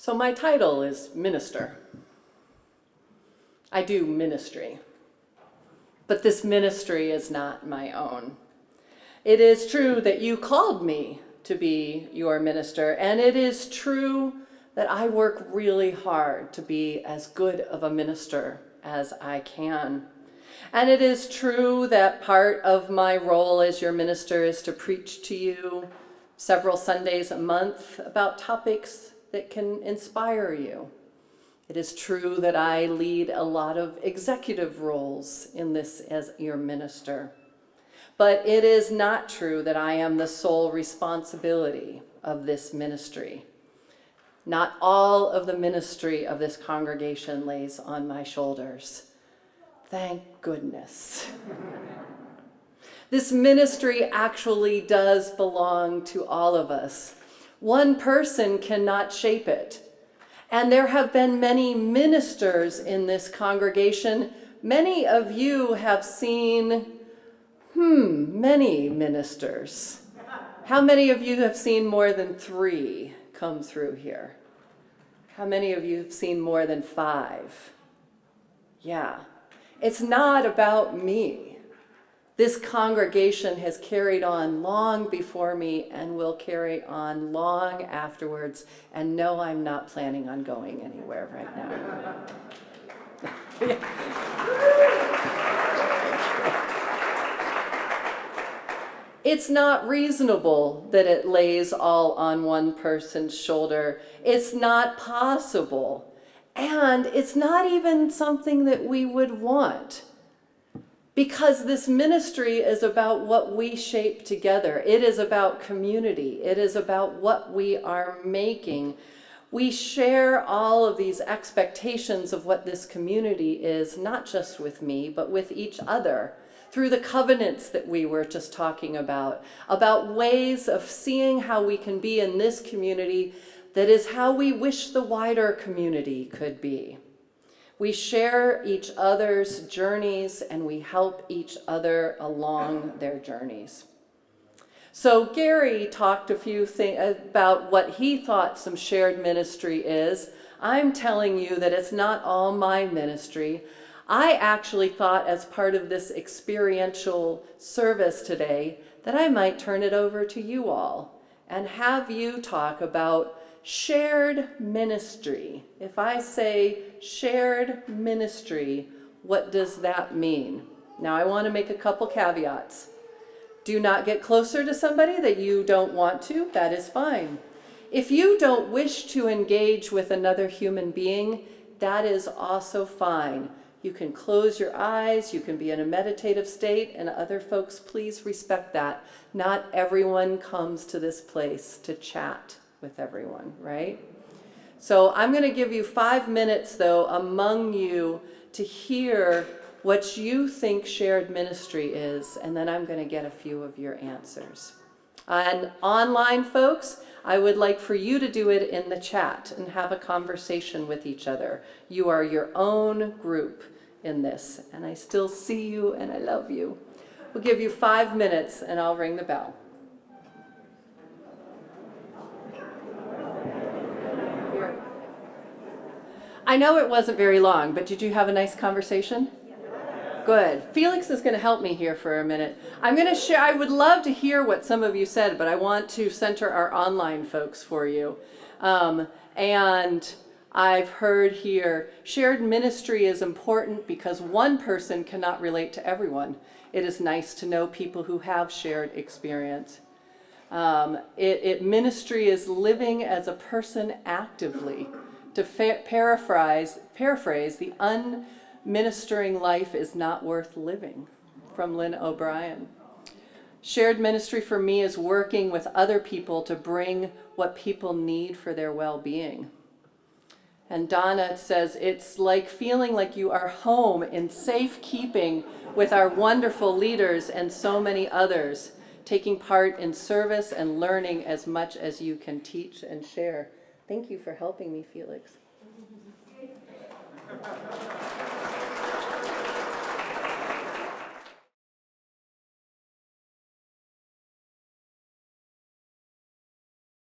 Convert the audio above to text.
So my title is minister. I do ministry. But this ministry is not my own. It is true that you called me to be your minister, and it is true that I work really hard to be as good of a minister as I can. And it is true that part of my role as your minister is to preach to you several Sundays a month about topics that can inspire you. It is true that I lead a lot of executive roles in this as your minister. But it is not true that I am the sole responsibility of this ministry. Not all of the ministry of this congregation lays on my shoulders. Thank goodness. This ministry actually does belong to all of us. One person cannot shape it. And there have been many ministers in this congregation. Many of you have seen, many ministers. How many of you have seen more than 3 come through here? How many of you have seen more than 5? Yeah. It's not about me. This congregation has carried on long before me and will carry on long afterwards. And no, I'm not planning on going anywhere right now. It's not reasonable that it lays all on one person's shoulder. It's not possible. And it's not even something that we would want. Because this ministry is about what we shape together. It is about community. It is about what we are making. We share all of these expectations of what this community is, not just with me, but with each other, through the covenants that we were just talking about ways of seeing how we can be in this community that is how we wish the wider community could be. We share each other's journeys and we help each other along their journeys. So Gary talked a few things about what he thought some shared ministry is. I'm telling you that it's not all my ministry. I actually thought as part of this experiential service today that I might turn it over to you all and have you talk about shared ministry. If I say shared ministry, what does that mean? Now I want to make a couple caveats. Do not get closer to somebody that you don't want to. That is fine. If you don't wish to engage with another human being, that is also fine. You can close your eyes, you can be in a meditative state, and other folks, please respect that. Not everyone comes to this place to chat with everyone, right? So I'm going to give you 5 minutes, though, among you to hear what you think shared ministry is, and then I'm going to get a few of your answers. And online folks, I would like for you to do it in the chat and have a conversation with each other. You are your own group in this, and I still see you and I love you. We'll give you 5 minutes and I'll ring the bell. I know it wasn't very long, but did you have a nice conversation? Good. Felix is going to help me here for a minute. I'm going to share, I would love to hear what some of you said, but I want to center our online folks for you. And I've heard here, shared ministry is important because one person cannot relate to everyone. It is nice to know people who have shared experience. Ministry is living as a person actively. To paraphrase, the unministering life is not worth living, from Lynn O'Brien. Shared ministry for me is working with other people to bring what people need for their well-being. And Donna says, it's like feeling like you are home in safekeeping with our wonderful leaders and so many others, taking part in service and learning as much as you can teach and share. Thank you for helping me, Felix.